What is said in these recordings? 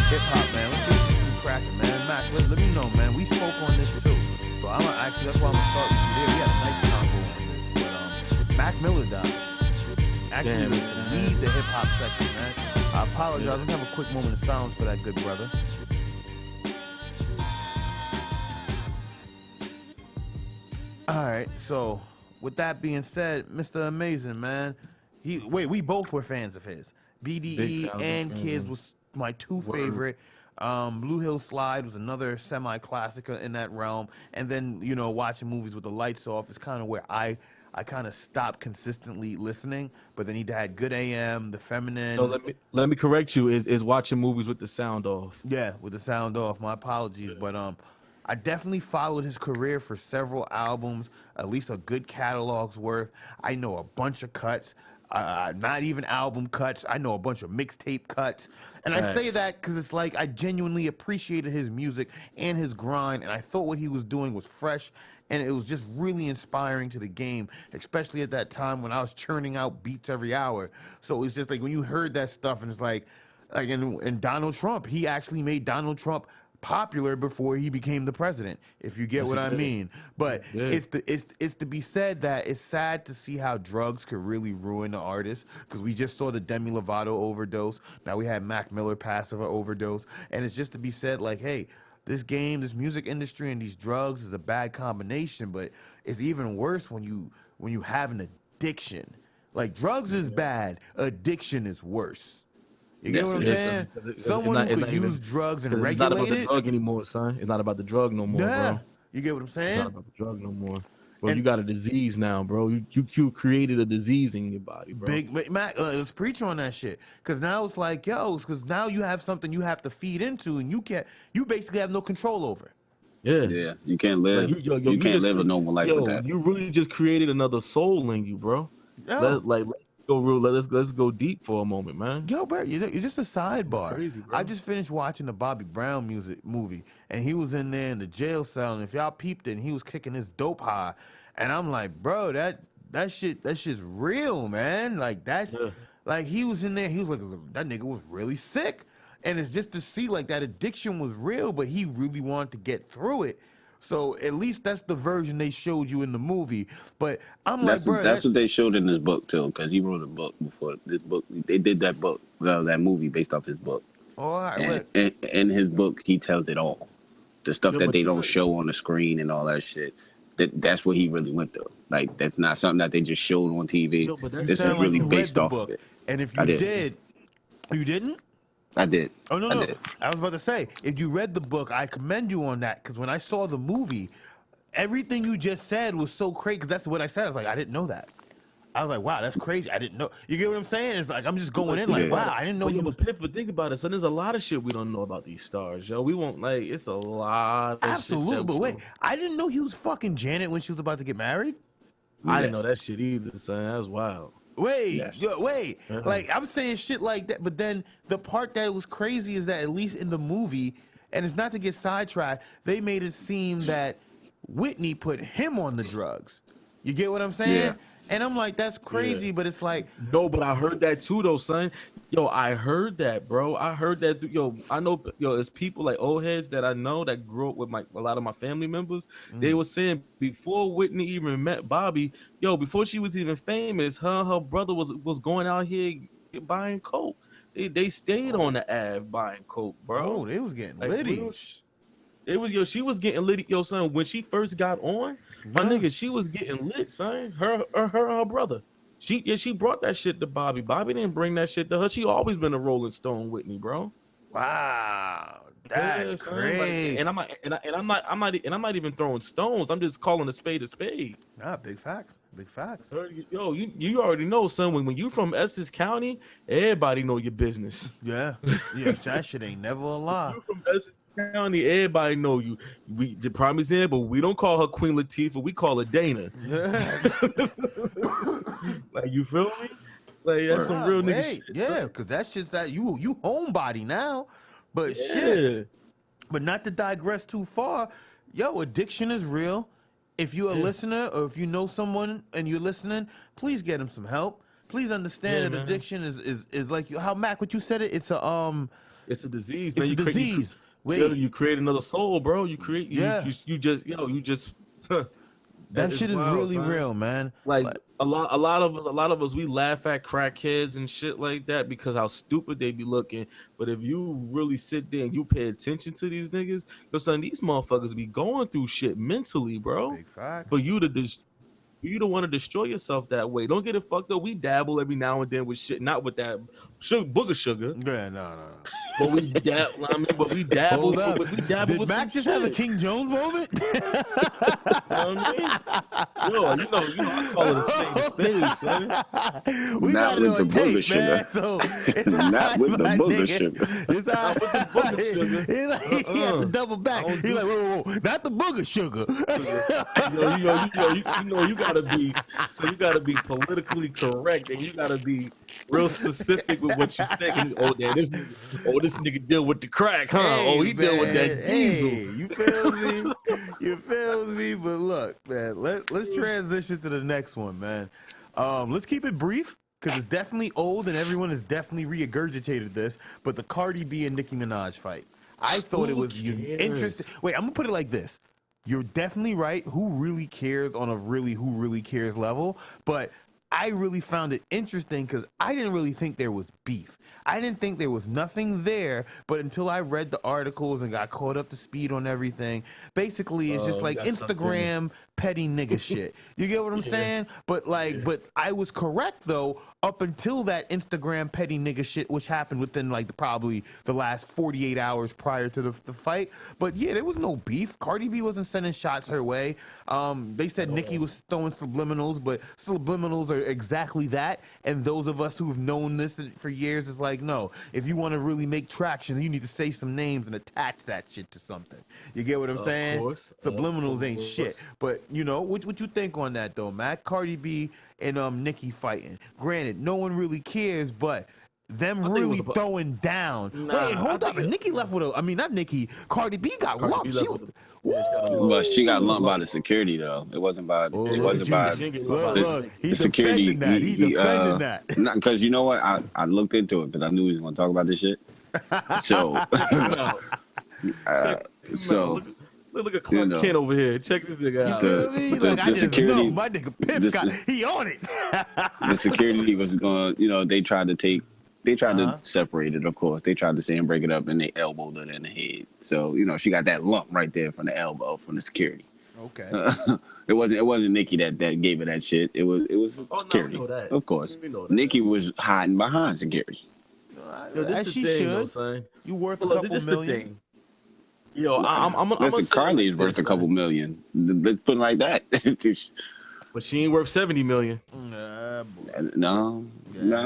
Hip hop, man. Let's get you some cracking, man. Mac, let me know, man. We spoke on this too. So I'm gonna actually, that's why I'm gonna start with you there. We had a nice combo on this. But Mac Miller died. Actually, lead the hip hop section, man. I apologize. Let's have a quick moment of silence for that good brother. All right, so with that being said, Mr. Amazing, man. We both were fans of his. BDE and Kids was my two favorite. Blue Hill Slide was another semi-classic in that realm. And then, you know, watching movies with the lights off is kind of where I kind of stopped consistently listening. But then he had Good AM, The Feminine. No, let me correct you. Is watching movies with the sound off. Yeah, with the sound off. My apologies, but I definitely followed his career for several albums, at least a good catalog's worth. I know a bunch of cuts. Not even album cuts. I know a bunch of mixtape cuts. And I say that because it's like I genuinely appreciated his music and his grind, and I thought what he was doing was fresh, and it was just really inspiring to the game, especially at that time when I was churning out beats every hour. So it's just like when you heard that stuff, and it's like in Donald Trump, he actually made Donald Trump popular before he became the president, if you get what I mean. But it's to be said that it's sad to see how drugs could really ruin the artist, because we just saw the Demi Lovato overdose. Now we had Mac Miller pass of an overdose, and it's just to be said like, hey, this game, this music industry, and these drugs is a bad combination. But it's even worse when you have an addiction. Like, drugs is bad, addiction is worse. You get what I'm saying? Someone who could use drugs and regulate it. It's not about the drug anymore, son. It's not about the drug no more, bro. You get what I'm saying? It's not about the drug no more. Bro, you got a disease now, bro. You created a disease in your body, bro. Big Mac, let's preach on that shit. Because now it's like, because now you have something you have to feed into, and you basically have no control over. Yeah, you can't live. Like, you can't live a normal life with that. You really just created another soul in you, bro. Let's go deep for a moment, man. Yo, bro, you're just a sidebar. Crazy, bro. I just finished watching the Bobby Brown movie, and he was in there in the jail cell, and if y'all peeped it, and he was kicking his dope high, and I'm like, bro, that shit's real, man. Like like he was in there, he was like, that nigga was really sick, and it's just to see like that addiction was real, but he really wanted to get through it. So at least that's the version they showed you in the movie. But that's what they showed in his book too, because he wrote a book before this book. They did that book, that movie based off his book. All right, and in his book, he tells it all. The stuff that they don't show on the screen and all that shit. That's what he really went through. Like, that's not something that they just showed on TV. This is really based off of it. And if you did, you didn't? I did. Oh, no. I was about to say, if you read the book, I commend you on that, because when I saw the movie, everything you just said was so crazy, because that's what I said. I was like, I didn't know that. I was like, wow, that's crazy. I didn't know. You get what I'm saying? It's like, I'm just going in like, wow, I didn't know you were... But think about it, son. There's a lot of shit we don't know about these stars, yo. We won't, like, it's a lot of Absolutely, but wait, I didn't know he was fucking Janet when she was about to get married. I didn't know that shit either, son. That's wild. Wait. Like, I'm saying shit like that, but then the part that was crazy is that at least in the movie, and it's not to get sidetracked, they made it seem that Whitney put him on the drugs. You get what I'm saying? Yeah. And I'm like, that's crazy, but it's like... No, but I heard that too, though, son. Yo, I heard that, bro. I heard that. Yo, I know, it's people like old heads that I know that grew up with a lot of my family members. They were saying before Whitney even met Bobby, before she was even famous, her brother was going out here buying coke. They stayed on the Ave buying coke, bro. Oh, they was getting litty. It was she was getting lit, son. When she first got on, my nigga, she was getting lit, son. Her and her brother. She brought that shit to Bobby. Bobby didn't bring that shit to her. She always been a Rolling Stone, Whitney, bro. Wow, That's crazy. Like, I'm not even throwing stones. I'm just calling a spade a spade. Nah, big facts. Big facts. Yo, you already know, son. When you from Essex County, everybody know your business. Yeah. Yeah, that shit ain't never a lie. You from Essex County, everybody know you. The prime example, we don't call her Queen Latifah, we call her Dana. Yeah. Like, you feel me? Like, that's some real nigga shit. Yeah, because that's just that you homebody now. But Yeah. shit. But not to digress too far, yo, addiction is real. If you're a listener or if you know someone and you're listening, please get them some help. Please understand that addiction is like how Mac, what you said it, it's a disease. It's a disease. You create another soul, bro. You create you just that shit is wild, really son. real, man. Like a lot of us, we laugh at crackheads and shit like that because how stupid they be looking. But if you really sit there and you pay attention to these niggas, yo, son, these motherfuckers be going through shit mentally, bro. Big fact. For you to want to destroy yourself that way. Don't get it fucked up. We dabble every now and then with shit, not with that booger sugar. Yeah, no. But we dabble. I mean, but we dabble. Hold up. Did with Mac just have a King Jones moment? You know what I mean? Yo, you know, I call it a spade, son. We not got with it the on tape, booger sugar. man. So it's Not with the my booger nigga. sugar. It's all Not with the booger sugar. He's like, he had to double back. He's like, whoa, not the booger sugar. You gotta be politically correct, and you gotta be real specific with what you think. And, this nigga deal with the crack, huh? Hey, he deal with that diesel. Hey, you feel me? You feel me? But look, man, let's transition to the next one, man. Let's keep it brief because it's definitely old and everyone has definitely regurgitated this. But the Cardi B and Nicki Minaj fight, I thought it was interesting. Wait, I'm gonna put it like this. You're definitely right. Who really cares on a who really cares level? But I really found it interesting because I didn't really think there was beef. I didn't think there was nothing there, but until I read the articles and got caught up to speed on everything, basically it's just like Instagram petty nigga shit. You get what I'm saying? But but I was correct though up until that Instagram petty nigga shit, which happened within like probably the last 48 hours prior to the fight. But yeah, there was no beef. Cardi B wasn't sending shots her way. They said Nicki was throwing subliminals, but subliminals are exactly that. And those of us who've known this for years is like, no, if you want to really make traction, you need to say some names and attach that shit to something. You get what I'm saying? Course. Subliminals ain't shit. But you know, what you think on that though, Matt? Cardi B and Nicki fighting. Granted, no one really cares, but them really throwing down. Nah, wait, hold up. And Nicki left with not Nicki. Cardi B got lumped. But she got lumped by the security though. It wasn't by. Look, he's security. Defending that. He's defending that. Not because you know what? I looked into it because I knew he was going to talk about this shit. So, Look at Clark Kent over here. Check this nigga out. The security, my nigga Pip he on it. The security was going. They tried to separate it. Of course, they tried to say and break it up, and they elbowed it in the head. So she got that lump right there from the elbow from the security. Okay. It wasn't Nicki that gave her that shit. It was security. No, that. Of course. Nicki was hiding behind security. As she should. You worth a couple million. Yo, Listen, Carly's worth a couple million. Let's put it like that. But she ain't worth 70 million. No,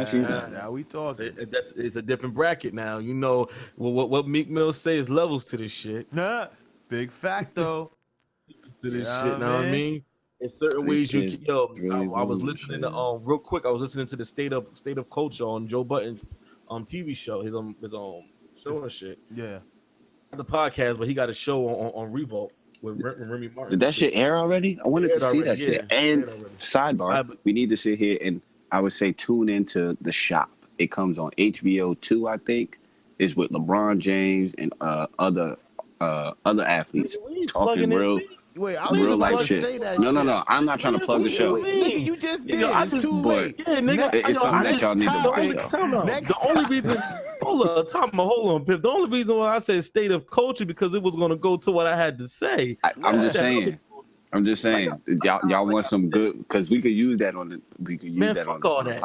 she's not. Now we talking. It's a different bracket now. You know what Meek Mill say is levels to this shit. Nah, big fact though. To this shit, know what I mean? In certain ways, I was listening to real quick. I was listening to the state of culture on Joe Budden's TV show, his show and shit. Yeah. The podcast, but he got a show on Revolt with Remy Martin. Did that shit air already? I wanted to see that shit. And sidebar, we need to sit here and I would say tune into The Shop. It comes on HBO 2, I think. It's with LeBron James and other athletes talking real life shit. No. I'm not trying to plug the show. Nigga, you just did. It's too late. Yeah, nigga. It's something that y'all need to know. The only reason... Hold on, Pip. The only reason why I said state of culture because it was going to go to what I had to say. I'm just saying. Y'all want some good because we could use that on the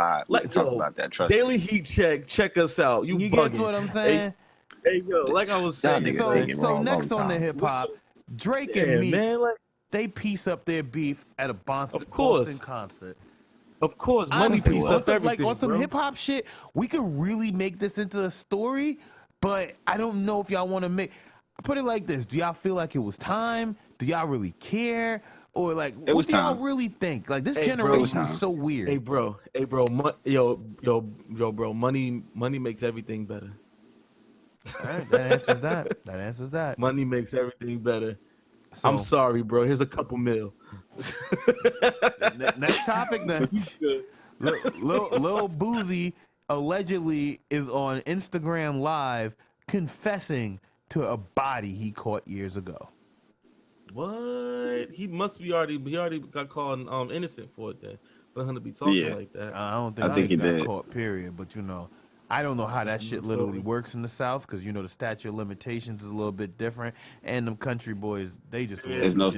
pod. Like, talk about that. Trust Daily Heat Check. Check us out. You get what I'm saying? Hey yo, like I was saying, so next on the hip hop, Drake and Meek, man, like, they piece up their beef at a Boston concert. Of course, money piece up everything, like on some hip hop shit, we could really make this into a story, but I don't know if y'all want to put it like this. Do y'all feel like it was time? Do y'all really care? Or like, what do y'all really think? Like, this generation is so weird. Hey, bro, bro, money makes everything better. All right, that answers that. Money makes everything better. So, I'm sorry, bro. Here's a couple mil. Next topic, then. Lil Boozy allegedly is on Instagram Live confessing to a body he caught years ago. What? He already got called innocent for it then. For him to be talking like that. I don't think he got caught, period. But I don't know how that shit literally works in the South, because the statute of limitations is a little bit different, and them country boys, they just there's no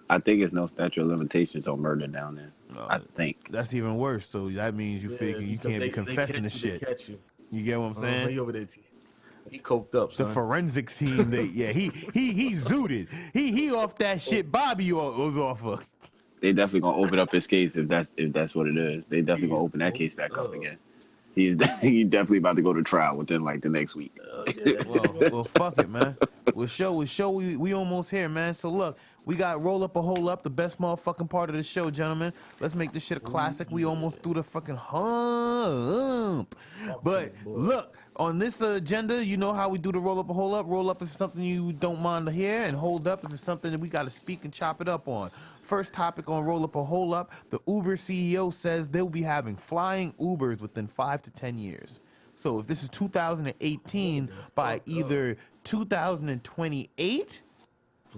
I think there's no statute of limitations on murder down there. I think that's even worse. So that means you figure you can't be confessing the shit. You get what I'm saying? He over there. He coked up. The forensics team, he zooted. He off that shit. Bobby was off of. They definitely gonna open up his case if that's what it is. They definitely gonna open that case back up again. He definitely about to go to trial within like the next week. Well, fuck it, man. We almost here, man. So look, we got roll up or hold up, the best motherfucking part of the show, gentlemen. Let's make this shit a classic. We almost threw the fucking hump. But look, on this agenda, you know how we do the roll up or hold up. Roll up if it's something you don't mind to hear, and hold up if it's something that we got to speak and chop it up on. First topic on roll up or hold up, the Uber CEO says they'll be having flying Ubers within 5 to 10 years. So if this is 2018, by either 2028,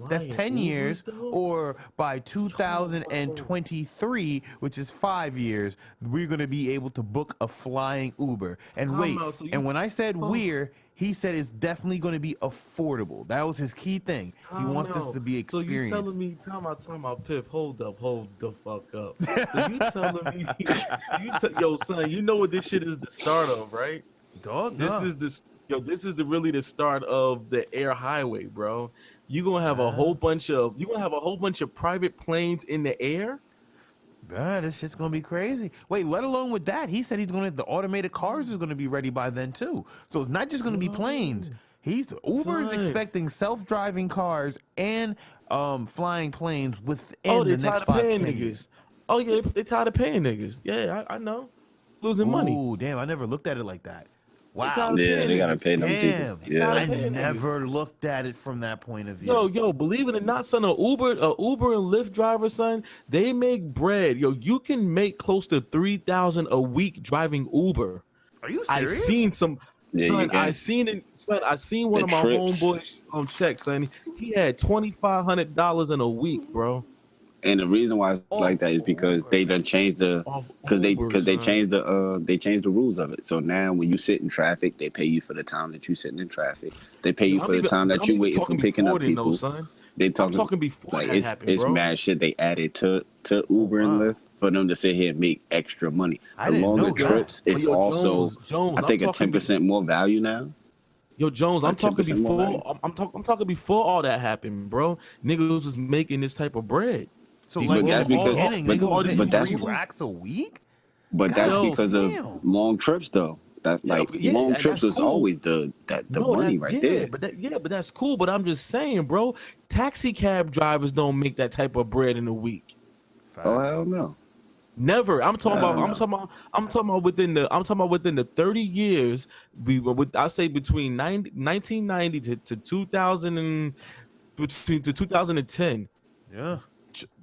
that's 10 years, or by 2023, which is 5 years, we're going to be able to book a flying Uber. And wait, and when I said he said it's definitely going to be affordable. That was his key thing. He wants this to be experienced. So you telling me, time out, Piff, hold the fuck up. So you telling me, yo, son, you know what this shit is the start of, right? Dog, this is really the start of the air highway, bro. You're gonna have a whole bunch of private planes in the air. Man, this shit's gonna be crazy. Wait, let alone with that, he said the automated cars is gonna be ready by then too. So it's not just gonna be planes. Uber's expecting self-driving cars and flying planes within the next 5 to 10 years. Oh yeah, they tired of paying niggas. Yeah, I know. Losing money. Oh damn, I never looked at it like that. Wow. Yeah, they gotta pay them people. Yeah. I never looked at it from that point of view. Yo, believe it or not, son, Uber and Lyft driver, son, they make bread. Yo, you can make close to $3,000 a week driving Uber. Are you serious? I seen some. Yeah, son, I seen one of my homeboys on check, son. He had $2,500 in a week, bro. And the reason why it's like that is because they done changed they changed the rules of it. So now when you sit in traffic, they pay you for the time that you sitting in traffic. They pay you for the time that you waiting for picking up people. I'm talking before like it's bro. mad shit they added to Uber and Lyft for them to sit here and make extra money. The longer trips is also Jones, I think a 10% more value now. Yo, Jones, I'm talking before. I'm talking before all that happened, bro. Niggas was making this type of bread. So like that's because but that's racks a week. But that's because of long trips, though. That long trips was always the money right there. But that's cool. But I'm just saying, bro. Taxi cab drivers don't make that type of bread in a week. Oh hell no. Never. I'm talking about within the 30 years. I say between 1990 to 2000 to 2010. Yeah.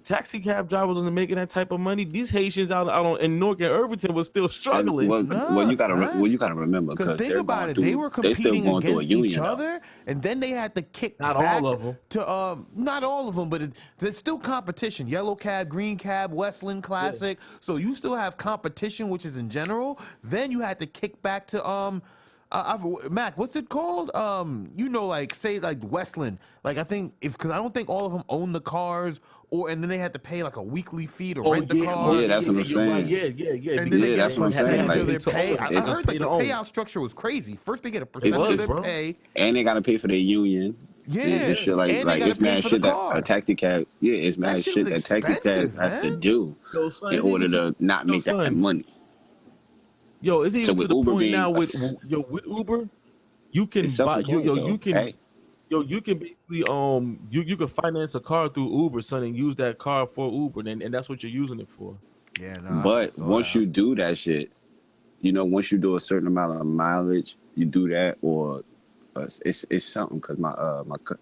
Taxi cab drivers wasn't making that type of money. These Haitians out in Newark and Irvington was still struggling. Well, you gotta remember because think about it, they were competing against each other, and then they had to kick back all of them to not all of them, but there's still competition. Yellow cab, green cab, Westland Classic. Yeah. So you still have competition, which is in general. Then you had to kick back to Mac, what's it called? Like say like Westland. Like I think because I don't think all of them own the cars and then they had to pay like a weekly fee to rent the yeah, car. Yeah, that's what I'm saying. Yeah. And then they get that's a what I'm saying. percentage of Like, their pay. I it's- heard like the payout structure was crazy. First they get a percentage of their pay. And they got to pay for their union. Yeah. And shit like it's mad shit that a taxi cab. Yeah, it's mad shit that taxi cabs have to do in order to not make that money. Yo, it's even to the point now with Uber, you can buy you can basically you can finance a car through Uber, son, and use that car for Uber, and that's what you're using it for. Yeah, but once you do that shit, once you do a certain amount of mileage, you do that, or it's something. Because my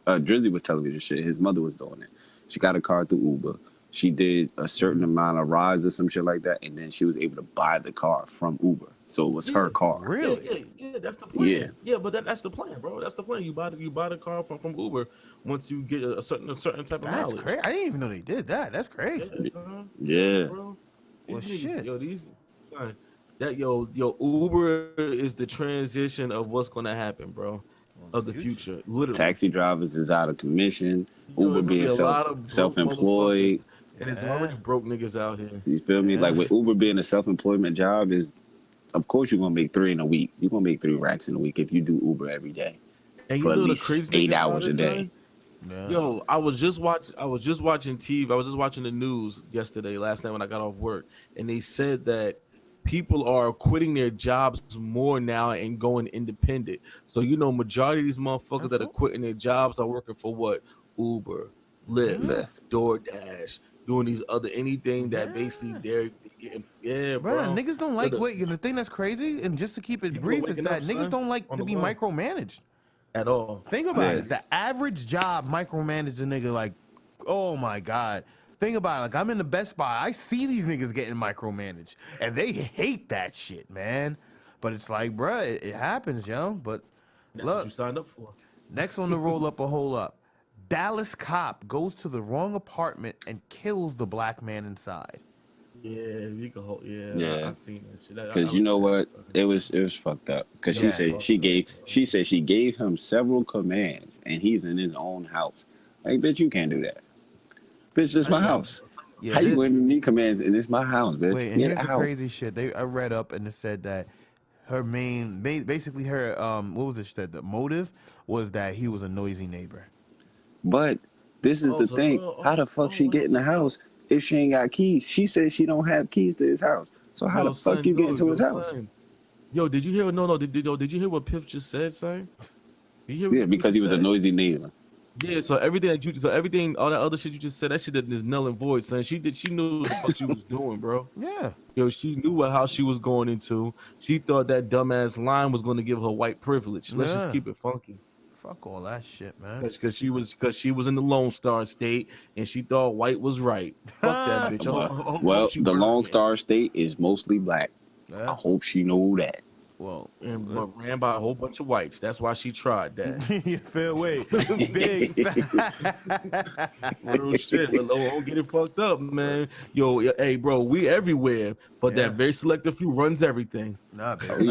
Drizzy was telling me this shit. His mother was doing it. She got a car through Uber. She did a certain amount of rides or some shit like that, and then she was able to buy the car from Uber. So it was her car. Really? Yeah, that's the plan. Yeah, but that's the plan, bro. That's the plan. You buy the car from Uber once you get a certain type of mileage. That's crazy. I didn't even know they did that. That's crazy. Yeah. Bro. Well, shit. Uber is the transition of what's gonna happen, bro. Of the future, literally. Taxi drivers is out of commission. Uber being self-employed. And it's already broke niggas out here. You feel me? Like with Uber being a self-employment job is, of course you're gonna make 3 in a week. You're gonna make 3 racks in a week if you do Uber every day. And for at least 8 hours a day. Yeah. Yo, I was just watching TV. I was just watching the news last night when I got off work, and they said that people are quitting their jobs more now and going independent. So majority of these motherfuckers that are quitting their jobs are working for what? Uber, Lyft, DoorDash, doing these other anything that basically they're getting. Yeah, bro. Niggas don't like the thing that's crazy, and just to keep it brief, is that niggas don't like to be micromanaged at all. Think about it. The average job micromanaged a nigga like, oh my God. Think about it. Like, I'm in the Best Buy. I see these niggas getting micromanaged, and they hate that shit, man. But it's like, bruh, it happens, yo. But that's look, what you signed up for. Next on the roll up a hole up. Dallas cop goes to the wrong apartment and kills the black man inside. Yeah, you can hold. Yeah, I seen that shit. Because you know what, it was fucked up. Because she said she gave him several commands, and he's in his own house. Like, bitch, you can't do that. Bitch, this is my house. Yeah, how you going to need commands and it's my house, bitch? Wait, and here's the crazy shit. I read up and it said that her basically her what was it? The motive was that he was a noisy neighbor. But this is the thing. How the fuck she get in the house if she ain't got keys? She says she don't have keys to his house. So how the fuck you get into his house? Yo, did you hear? No. Did you hear what Piff just said, son? Yeah, because he was a noisy neighbor. Yeah, so everything, all that other shit you just said, that shit is null and void, son. She knew what the fuck she was doing, bro. Yeah. Yo, she knew what house she was going into. She thought that dumbass line was going to give her white privilege. Let's just keep it funky. Fuck all that shit, man. Because she was in the Lone Star State and she thought white was right. Fuck that bitch. Well, the Lone Star State is mostly black. Yeah. I hope she know that. Well, but ran by a whole bunch of whites. That's why she tried that. Fair way. Big real shit. Don't get it fucked up, man. Yo, hey, bro, we everywhere, but that very selective few runs everything. Nah, big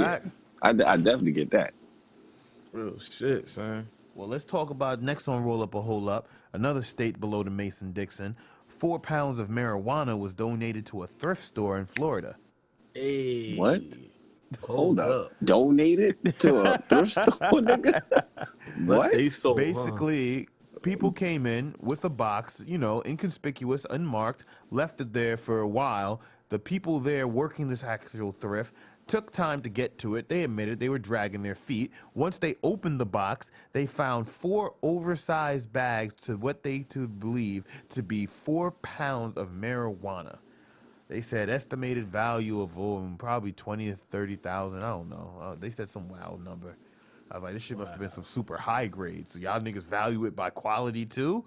I definitely get that. Real shit, son. Well, let's talk about next on Roll Up a Hole Up. Another state below the Mason-Dixon. 4 pounds of marijuana was donated to a thrift store in Florida. Hey. What? Hold up. Donated to a thrift store, nigga? What? Basically, people came in with a box, inconspicuous, unmarked, left it there for a while. The people there working this actual thrift took time to get to it. They admitted they were dragging their feet. Once they opened the box, they found 4 oversized bags to what they believe to be 4 pounds of marijuana. They said estimated value of probably 20 to 30,000. I don't know. They said some wild number. I was like, this shit must have been some super high grade. So y'all niggas value it by quality too?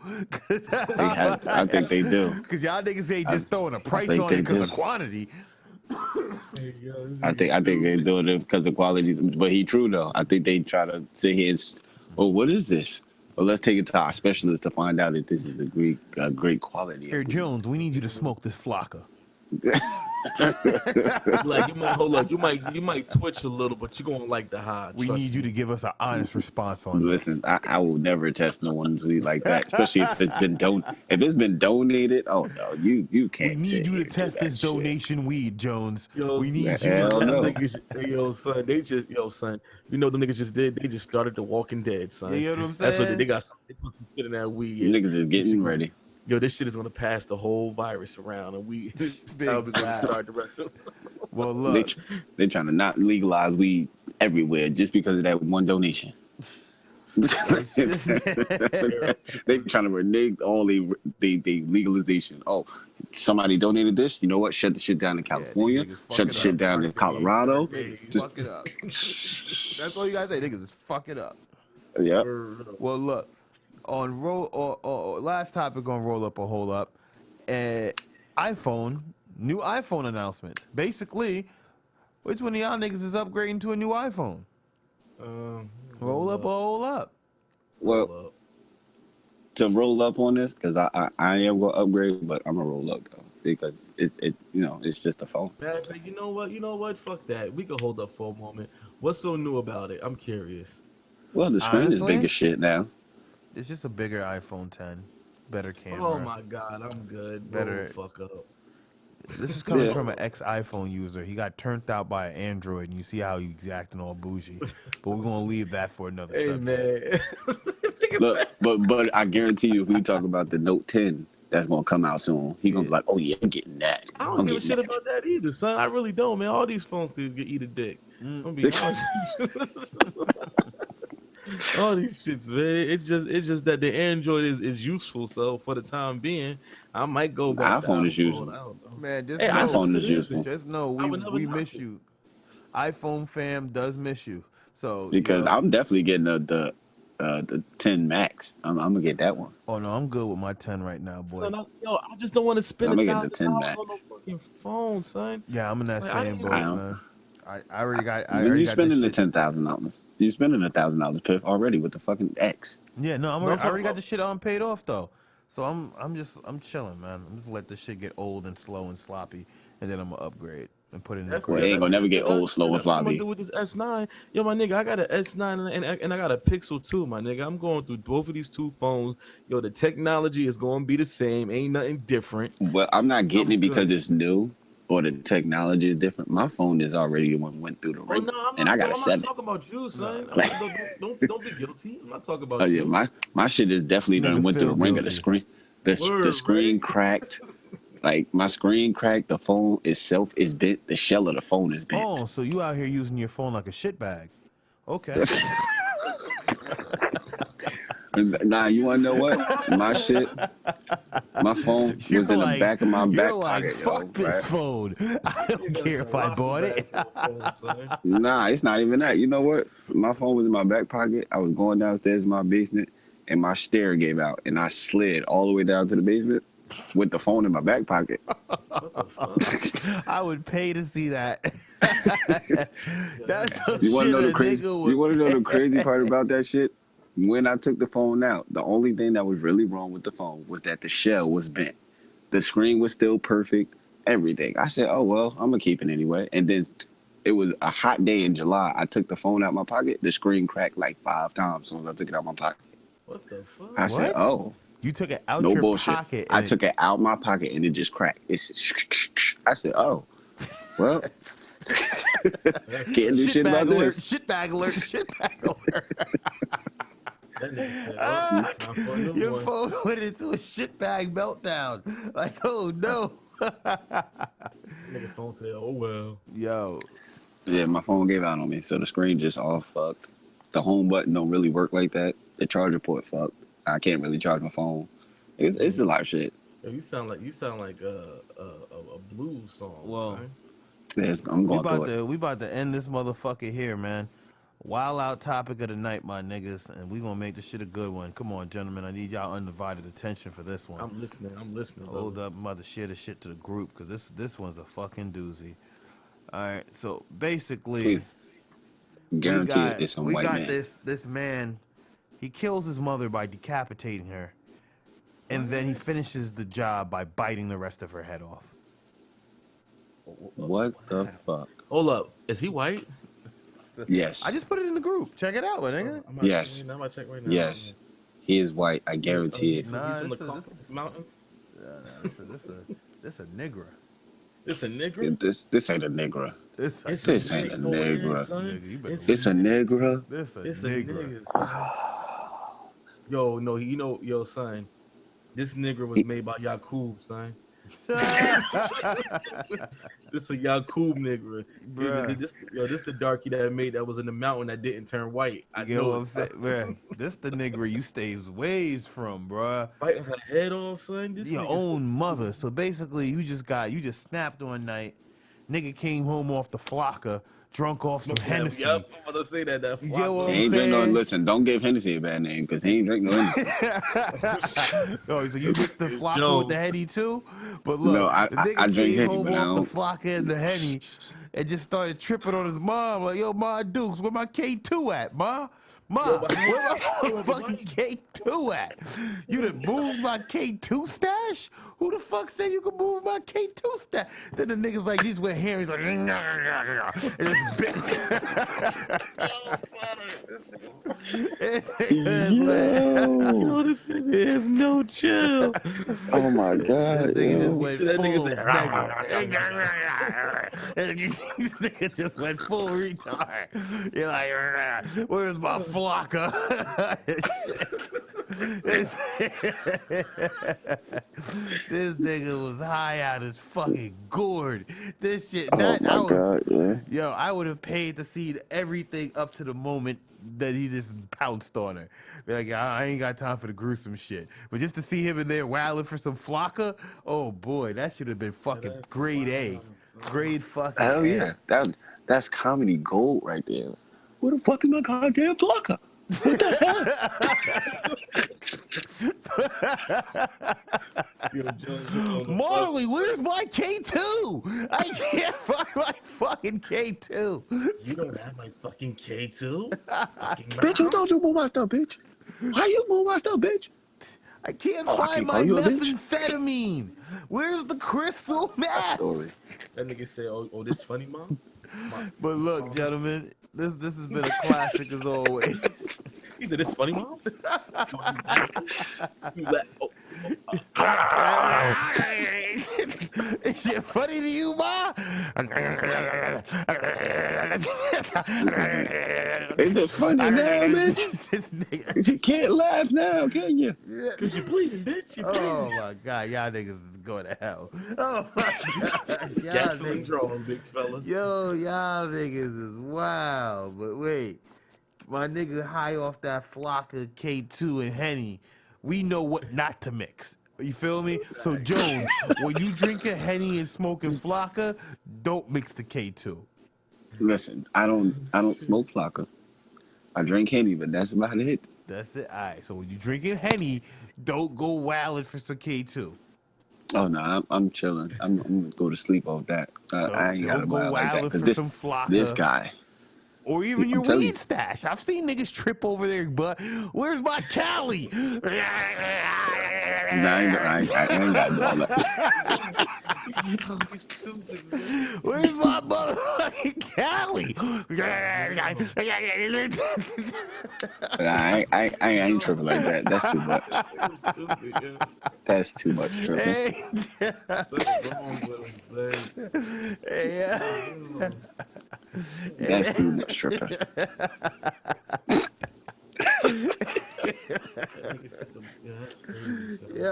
I think they do. Because y'all niggas ain't just throwing a price on it because of quantity. I think they're doing it because of quality. But he true though. I think they try to sit here and, what is this? Well, let's take it to our specialist to find out if this is a great quality. Here, Jones, we need you to smoke this flocker. Like you might hold up, you might twitch a little, but you're gonna like the high. We need you to give us an honest response on Listen, this. I will never test no one's weed like that, especially if it's been donated. Oh no, you We can't need sit you here to and do test that this shit. donation weed, Jones. Yo, We need you hell to no. niggas, yo, son, son, you know what them niggas just did? They just started The Walking Dead, son. Yeah, you know what I'm That's what saying? they got. They put some shit in that weed. Niggas is getting ready. Yo, this shit is gonna pass the whole virus around, and this time we're gonna start the rest of it. Well, look, they trying to not legalize weed everywhere just because of that one donation. They trying to renege all the legalization. Oh, somebody donated this. You know what? Shut the shit down in California. Shut the shit down in Colorado. Just fuck it up. That's all you guys say. Niggas just fuck it up. Yeah. Well, look, on last topic on roll up or hold up, iPhone, new iPhone announcements. Basically, which one of y'all niggas is upgrading to a new iPhone? Roll up or hold up? Well, to roll up on this, because I am gonna upgrade, but I'm gonna roll up though because it it's just a phone. Man, you know what? Fuck that. We can hold up for a moment. What's so new about it? I'm curious. Well, the screen is big as shit now. It's just a bigger iPhone 10, better camera. Oh my god, I'm good. Better fuck up. This is coming from an ex-iPhone user. He got turned out by an Android, and you see how he's acting all bougie. But we're gonna leave that for another subject. Man. Look, but I guarantee you, if we talk about the Note 10 that's gonna come out soon, he gonna be like, "Oh yeah, I'm getting that." I don't give a shit about that either, son. I really don't, man. All these phones could eat a dick. I'm gonna be honest. All these shits, man. It's just that the Android is useful. So for the time being, I might go back. iPhone is useful. Man, iPhone is useful. Just know we miss you. iPhone fam does miss you. So because I'm definitely getting the 10 Max. I'm gonna get that one. Oh no, I'm good with my 10 right now, boy. Son, I just don't want to spend $1,000 on a fucking phone, son. Yeah, I'm in that same boat, man. I already got. When you spending the $10,000, you spending $1,000, Piff, already with the fucking X. Yeah, no, I already got the shit on paid off though, so I'm chilling, man. I'm just let this shit get old and slow and sloppy, and then I'm gonna upgrade and put it in the It ain't gonna never get old, slow, and sloppy. What I'm gonna do with this S9, yo, my nigga, I got an S9 and I got a Pixel 2, my nigga. I'm going through both of these two phones. Yo, the technology is gonna be the same. Ain't nothing different. Well, I'm not getting it because it's new. Or the technology is different. My phone is already the one went through the ring, and I got a 7. I'm not talking about you, son. Don't be guilty. I'm not talking about you. you. Yeah, my shit is definitely done went through the ring of the screen. The screen cracked. Like my screen cracked. The phone itself is bent. The shell of the phone is bent. Oh, so you out here using your phone like a shit bag? Okay. Nah, you wanna know what? My phone was in the back of my back pocket. Fuck this phone. I don't care if I bought it. Nah, it's not even that. You know what? My phone was in my back pocket. I was going downstairs in my basement, and my stair gave out, and I slid all the way down to the basement with the phone in my back pocket. I would pay to see that. That's some you want to shit know the crazy? You want to know the crazy part about that shit? When I took the phone out, the only thing that was really wrong with the phone was that the shell was bent. The screen was still perfect, everything. I said, oh, well, I'm going to keep it anyway. And then it was a hot day in July. I took the phone out my pocket. The screen cracked like 5 times as soon as I took it out my pocket. What the fuck? I said, oh. You took it out your bullshit. Pocket. I took it out my pocket and it just cracked. I said, oh, well. Can't do shit about this. Shit bag alert. Shit bag alert. Your phone went into a shitbag meltdown. Like, oh no. Nigga phone said, oh well. Yo. Yeah, my phone gave out on me, so the screen just all fucked. The home button don't really work like that. The charger port fucked. I can't really charge my phone. It's a lot of shit. Yo, you sound like a blues song. Well, yes, I'm going through it. We about to end this motherfucker here, man. Wild out topic of the night, my niggas, and we gonna make this shit a good one. Come on, gentlemen, I need y'all undivided attention for this one. I'm listening. Hold up, I'm about to share this shit to the group because this one's a fucking doozy. All right, so basically, please guarantee it's some white man. This man, he kills his mother by decapitating her, and then he finishes the job by biting the rest of her head off. What the fuck? Hold up. Is he white? Yes. I just put it in the group. Check it out, nigga. Yes. I'm gonna check right now. Yes. He is white. I guarantee it. Nah, from the Caucasus Mountains. This a nigger. This a nigger? This ain't a nigger. This ain't a nigger. It's a nigger. This a nigger. Yo, no, yo, son. This nigger was made by Yakub, son. This a Yakub nigger. This the darky that I made that was in the mountain that didn't turn white. I know what I'm saying, man. This the nigger you stays ways from, bruh. Biting her head off, son. This your own mother. So basically, you just snapped one night. Nigga came home off the flocker, drunk off some Hennessy. Yep, I'm about to say that. You know what he I'm ain't saying? Listen, don't give Hennessy a bad name because he ain't drink no Hennessy. Oh, so you mixed the flocker with the Henny too? But look, no, I drink came Henny, home but off the flocker and the Henny and just started tripping on his mom. Like, yo, Ma Dukes, where my K2 at, Ma? Ma, where my fucking K2 at? You done moved my K2 stash? Who the fuck said you could move my K2 stash? Then the niggas like, these went here. He's like, and yo, this nigga has no chill. Oh my god. That nigga just went full retard. You're like, where's my flocker? This nigga was high out his fucking gourd. This shit. Yo, I would have paid to see everything up to the moment that he just pounced on her. Be like, I ain't got time for the gruesome shit. But just to see him in there wilding for some flocker, oh boy, that should have been fucking grade A. Grade fucking Hell yeah. That's comedy gold right there. Where the fuck is my goddamn flocker? What the hell? Marley, where's my K2? I can't find my fucking K2. You don't have my fucking K2? Bitch, who told you to move my stuff, bitch? Why you move my stuff, bitch? I can't find my methamphetamine. Where's the crystal meth? That nigga say, oh, this funny, Mom? But look, gentlemen, this has been a classic as always. He said, "This funny, Mom." Is shit funny to you, Ma? Is it funny now, bitch? You can't laugh now, can you? Cause you're bleeding, bitch. You're bleeding. Oh my God, y'all niggas is going to hell. Oh my God, y'all niggas, big fellas. Yo, y'all niggas is wild. But wait, my nigga high off that flock of K2 and Henny, we know what not to mix. You feel me? So Jones, when you drink a Henny and smoking Flocka, don't mix the K2. Listen, I don't smoke Flocka. I drink Henny, but that's about it. That's it. All right. So when you drinking Henny, don't go wilding for some K2. Oh no, I'm chilling. I'm gonna go to sleep off that. I ain't gotta buy like that because this guy. Or even your weed stash. I've seen niggas trip over there, but where's my Cali? Nah, I ain't gotta do all that. Where's my motherfucking Cali? I ain't tripping like that. That's too much. That's too much tripping. That's too much tripping.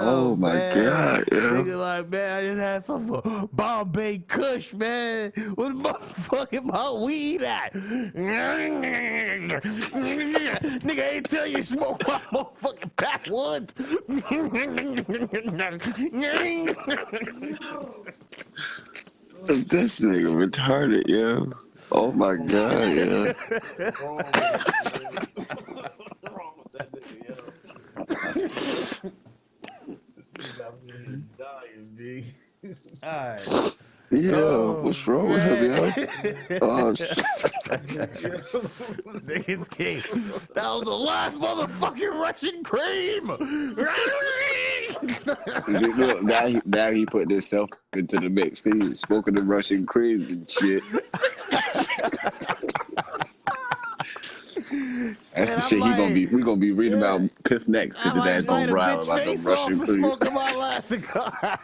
Oh my God! Nigga like, man, I just had some Bombay Kush, man. Where's motherfucking my weed at? Nigga ain't tell you smoke my motherfucking backwoods. This nigga retarded, yo. Oh my God, yo. Alright. Yo, what's wrong with him, yo? Oh, shit. That was the last motherfucking Russian cream. Look, now he put himself into the mix. He's spoken to Russian creams and shit. That's the shit we gonna be reading about Piff next, because his ass gonna ride about them Russian creams. Smoking my last cigar.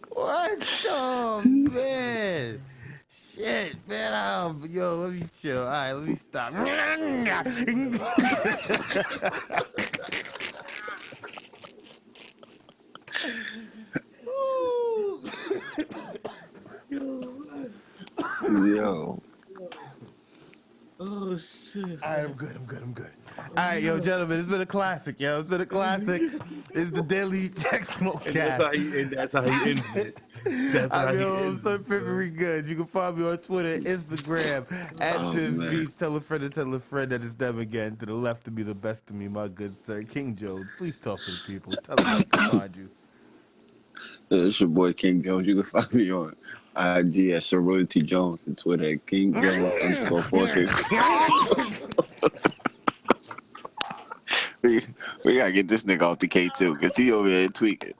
What? Oh man. Shit, man. Yo, let me chill. All right, let me stop. Yo. Oh shit. All right, I'm good. All right, yo, gentlemen, it's been a classic, yo. It's the Daily Check Smoke Cast. That's how he ends it. I'm your host, Piffery Goodness. You can follow me on Twitter, Instagram, at PiffBeats. Tell a friend that it's them again. To the left of me, the best of me, my good sir, King Jones. Please talk to the people. Tell them how to find you. It's your boy King Jones. You can find me on IG at Sorority Jones and Twitter at King Jones _46. We gotta get this nigga off the K2 because he over there tweaking.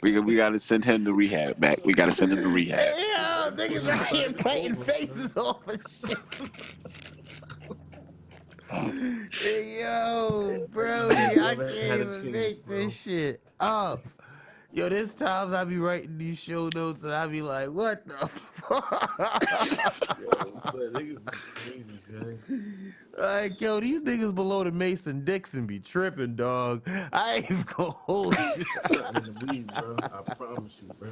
we gotta send him to rehab back. We gotta send him to rehab. Yo, niggas out here painting faces off and shit. Hey, yo, bro, I can't even make this shit up. Yo, there's times I be writing these show notes and I be like, what the fuck? Niggas crazy, son. Like, yo, these niggas below the Mason Dixon be tripping, dog. I ain't even gonna hold you. Bro. I promise you, bro.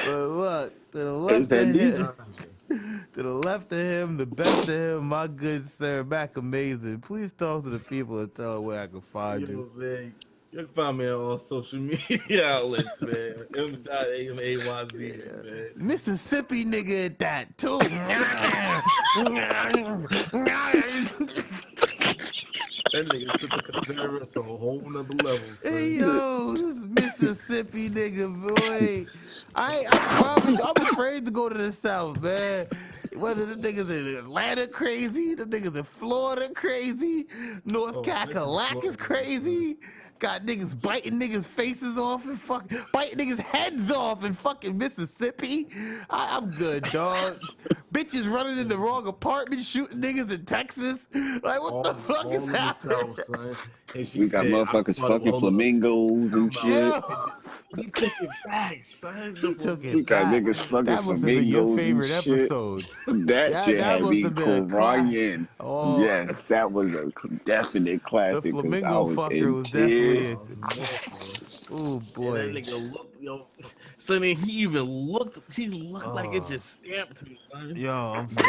But look, to the left of him, to the left of him, the best of him, my good sir, Mac Amazing. Please talk to the people and tell them where I can find you. Man. You can find me on all social media outlets, man. M.AMAYZ, man. Mississippi nigga at that, too. That nigga took the conservative to a whole nother level. Hey, yo, this Mississippi nigga, boy. I'm afraid to go to the South, man. Whether the niggas in Atlanta crazy, the niggas in Florida crazy, North Cackalack is crazy. Got niggas biting niggas' faces off and biting niggas' heads off in fucking Mississippi. I'm good, dog. Bitches running in the wrong apartment, shooting niggas in Texas. Like, what the fuck is happening? We got motherfuckers fucking flamingos and shit. He took it back, son. We got niggas fucking flamingos and shit. Episode. That shit had me crying. Oh. Yes, that was a definite classic. The flamingo fucker was definitely. Oh boy. That nigga looked, yo. Sonny, he looked like it just stamped him, son. Yo, I'm so.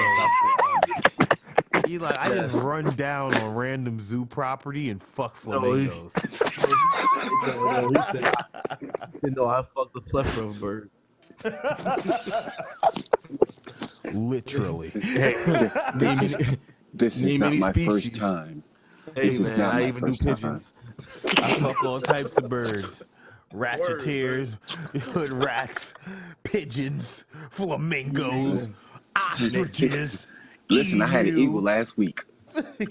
He like, I just run down on random zoo property and fuck flamingos. No, he said, no, I fucked the plethora of birds. Literally. Hey, this is not my first time. Hey, this man, I even do pigeons. I fuck all types of birds. Ratcheteers, hood rats, pigeons, flamingos, ostriches. Listen, I had an eagle last week. He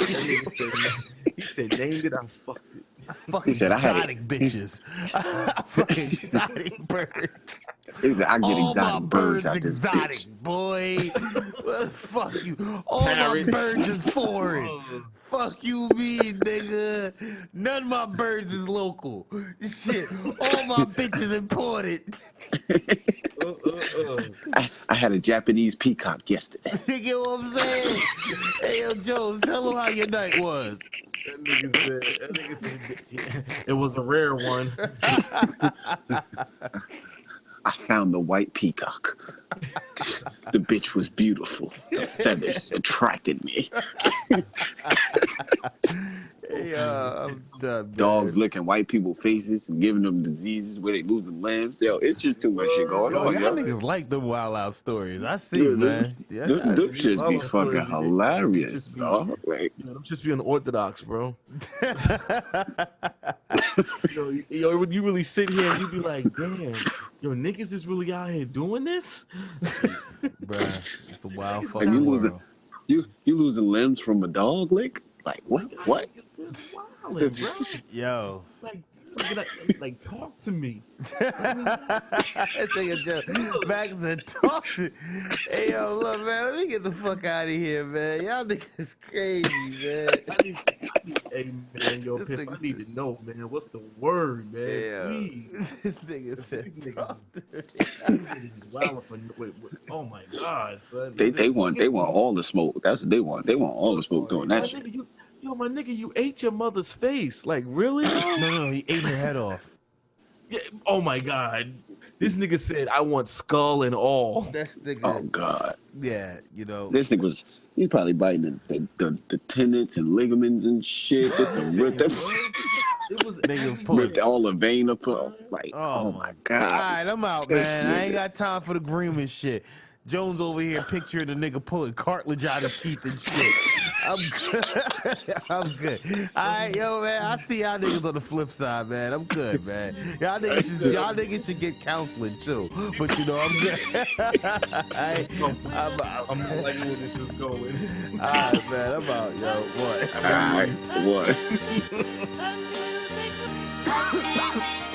said, named it, I fucked it. I fucking exotic bitches. I fucking exotic birds. He said, I get exotic birds out this bitch. Boy. Well, fuck you. All my birds is foreign. Fuck you, me, nigga. None of my birds is local. Shit. All my bitches imported. I had a Japanese peacock yesterday. You get what I'm saying? Hey, yo, Jones, tell them how your night was. That nigga said it was a rare one. I found the white peacock. The bitch was beautiful. The feathers attracted me. I'm done. Dogs licking white people's faces and giving them diseases where they losing limbs. Yo, it's just too much shit going on. Y'all niggas like them wild out stories. I see, man. Them shits be fucking hilarious, dog. Like, them just being orthodox, bro. Yo, when you really sit here and you be like, damn, yo, niggas is really out here doing this? Bruh, it's a wild fucking and world. You losing limbs from a dog lick? Like, what? wilding, bro. Yo. Like talk to me. That nigga just Max said talk to. Hey yo, look man, let me get the fuck out of here, man. Y'all niggas crazy, man. Hey man, yo, Piff, I need to know, man. What's the word, man? Yeah. Please. This nigga said talk to me. Oh my god, son. They want all the smoke. That's what they want. They want all the smoke doing that shit. My nigga, you ate your mother's face. Like, really? No, he ate her head off. Yeah. Oh my god. This nigga said, I want skull and all. This nigga. Oh god. Yeah, you know. This nigga he's probably biting the tendons and ligaments and shit just to rip that. It was nigga pulling ripped all the vein up. Like, oh my god. All right, I'm out, man. I ain't got time for the grooming shit. Jones over here picturing the nigga pulling cartilage out of his teeth and shit. I'm good. I'm good. All right, yo, man. I see y'all niggas on the flip side, man. I'm good, man. Y'all niggas should get counseling too. But you know, I'm good. I'm not liking where this is going. All right, man. I'm out, yo. What? All right, what?